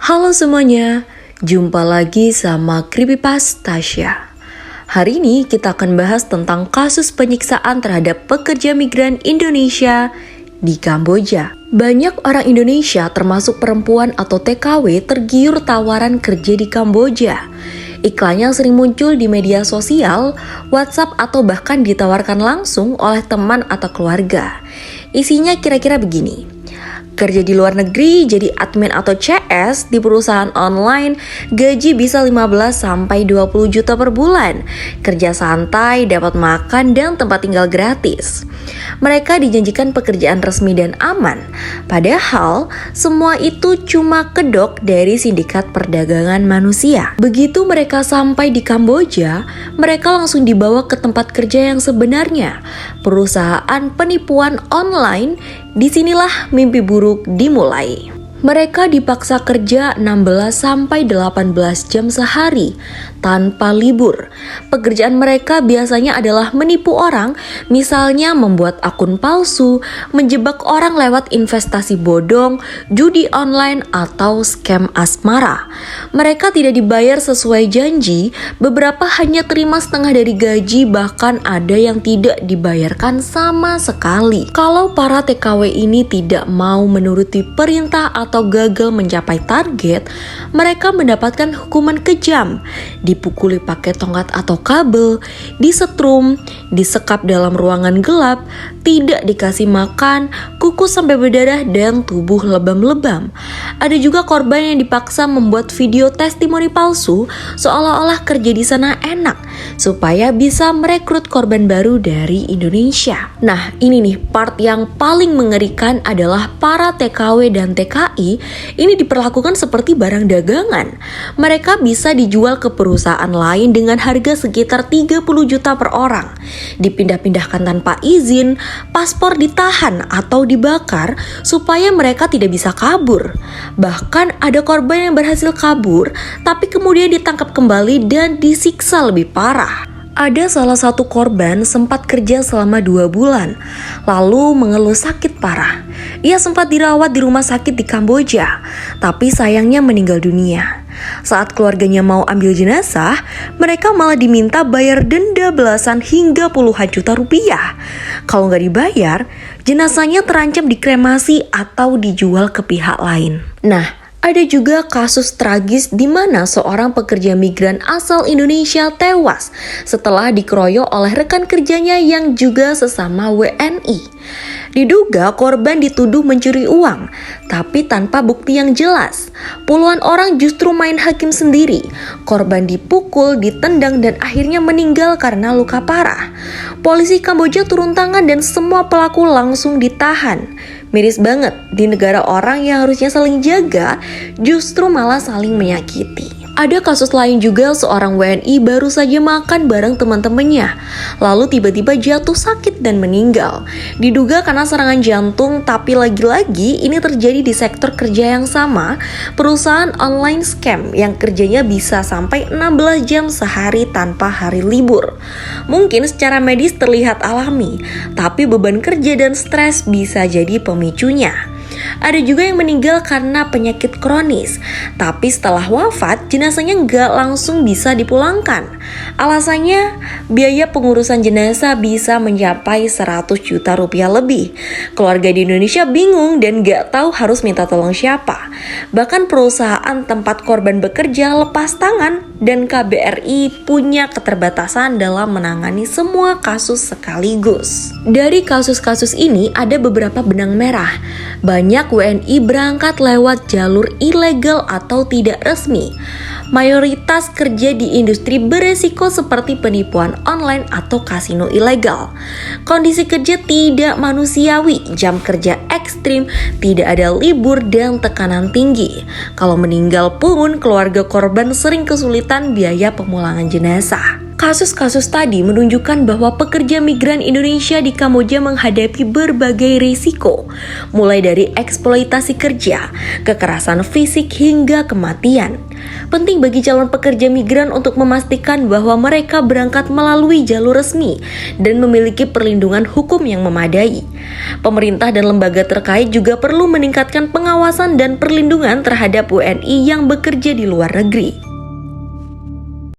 Halo semuanya, jumpa lagi sama Creepypasta Tasya. Hari ini kita akan bahas tentang kasus penyiksaan terhadap pekerja migran Indonesia di Kamboja. Banyak orang Indonesia termasuk perempuan atau TKW tergiur tawaran kerja di Kamboja. Iklan yang sering muncul di media sosial, WhatsApp atau bahkan ditawarkan langsung oleh teman atau keluarga. Isinya kira-kira begini. Kerja di luar negeri jadi admin atau CS di perusahaan online, gaji bisa 15-20 juta per bulan. Kerja santai, dapat makan dan tempat tinggal gratis. Mereka dijanjikan pekerjaan resmi dan aman. Padahal semua itu cuma kedok dari sindikat perdagangan manusia. Begitu mereka sampai di Kamboja, mereka langsung dibawa ke tempat kerja yang sebenarnya. Perusahaan penipuan online. Disinilah mimpi buruk dimulai. Mereka dipaksa kerja 16-18 jam sehari tanpa libur. Pekerjaan mereka biasanya adalah menipu orang, misalnya membuat akun palsu, menjebak orang lewat investasi bodong, judi online, atau scam asmara. Mereka tidak dibayar sesuai janji, beberapa hanya terima setengah dari gaji, bahkan ada yang tidak dibayarkan sama sekali. Kalau para TKW ini tidak mau menuruti perintah atau gagal mencapai target, mereka mendapatkan hukuman kejam, dipukuli pakai tongkat atau kabel, disetrum, disekap dalam ruangan gelap, tidak dikasih makan, kukus sampai berdarah dan tubuh lebam-lebam. Ada juga korban yang dipaksa membuat video testimoni palsu seolah-olah kerja di sana enak supaya bisa merekrut korban baru dari Indonesia. Nah, ini nih part yang paling mengerikan adalah para TKW dan TKI ini diperlakukan seperti barang dagangan. Mereka bisa dijual ke perusahaan lain dengan harga sekitar 30 juta per orang, dipindah-pindahkan tanpa izin, paspor ditahan atau dibakar supaya mereka tidak bisa kabur. Bahkan ada korban yang berhasil kabur tapi kemudian ditangkap kembali dan disiksa lebih parah. Ada salah satu korban sempat kerja selama 2 bulan, lalu mengeluh sakit parah. Ia sempat dirawat di rumah sakit di Kamboja, tapi sayangnya meninggal dunia. Saat keluarganya mau ambil jenazah, mereka malah diminta bayar denda belasan hingga puluhan juta rupiah. Kalau nggak dibayar, jenazahnya terancam dikremasi atau dijual ke pihak lain. Nah, ada juga kasus tragis di mana seorang pekerja migran asal Indonesia tewas setelah dikeroyok oleh rekan kerjanya yang juga sesama WNI. Diduga korban dituduh mencuri uang, tapi tanpa bukti yang jelas. Puluhan orang justru main hakim sendiri. Korban dipukul, ditendang, dan akhirnya meninggal karena luka parah. Polisi Kamboja turun tangan dan semua pelaku langsung ditahan. Miris banget, di negara orang yang harusnya saling jaga, justru malah saling menyakiti. Ada kasus lain juga, seorang WNI baru saja makan bareng teman-temannya, lalu tiba-tiba jatuh sakit dan meninggal. Diduga karena serangan jantung, tapi lagi-lagi ini terjadi di sektor kerja yang sama, perusahaan online scam yang kerjanya bisa sampai 16 jam sehari tanpa hari libur. Mungkin secara medis terlihat alami, tapi beban kerja dan stres bisa jadi pemicunya. Ada juga yang meninggal karena penyakit kronis, tapi setelah wafat jenazahnya nggak langsung bisa dipulangkan. Alasannya, biaya pengurusan jenazah bisa mencapai 100 juta rupiah lebih. Keluarga di Indonesia bingung dan nggak tahu harus minta tolong siapa. Bahkan perusahaan tempat korban bekerja lepas tangan dan KBRI punya keterbatasan dalam menangani semua kasus sekaligus. Dari kasus-kasus ini ada beberapa benang merah. Banyak WNI berangkat lewat jalur ilegal atau tidak resmi. Mayoritas kerja di industri beresiko seperti penipuan online atau kasino ilegal. Kondisi kerja tidak manusiawi, jam kerja ekstrim, tidak ada libur dan tekanan tinggi. Kalau meninggal pun keluarga korban sering kesulitan biaya pemulangan jenazah. Kasus-kasus tadi menunjukkan bahwa pekerja migran Indonesia di Kamboja menghadapi berbagai risiko, mulai dari eksploitasi kerja, kekerasan fisik hingga kematian. Penting bagi calon pekerja migran untuk memastikan bahwa mereka berangkat melalui jalur resmi dan memiliki perlindungan hukum yang memadai. Pemerintah dan lembaga terkait juga perlu meningkatkan pengawasan dan perlindungan terhadap WNI yang bekerja di luar negeri.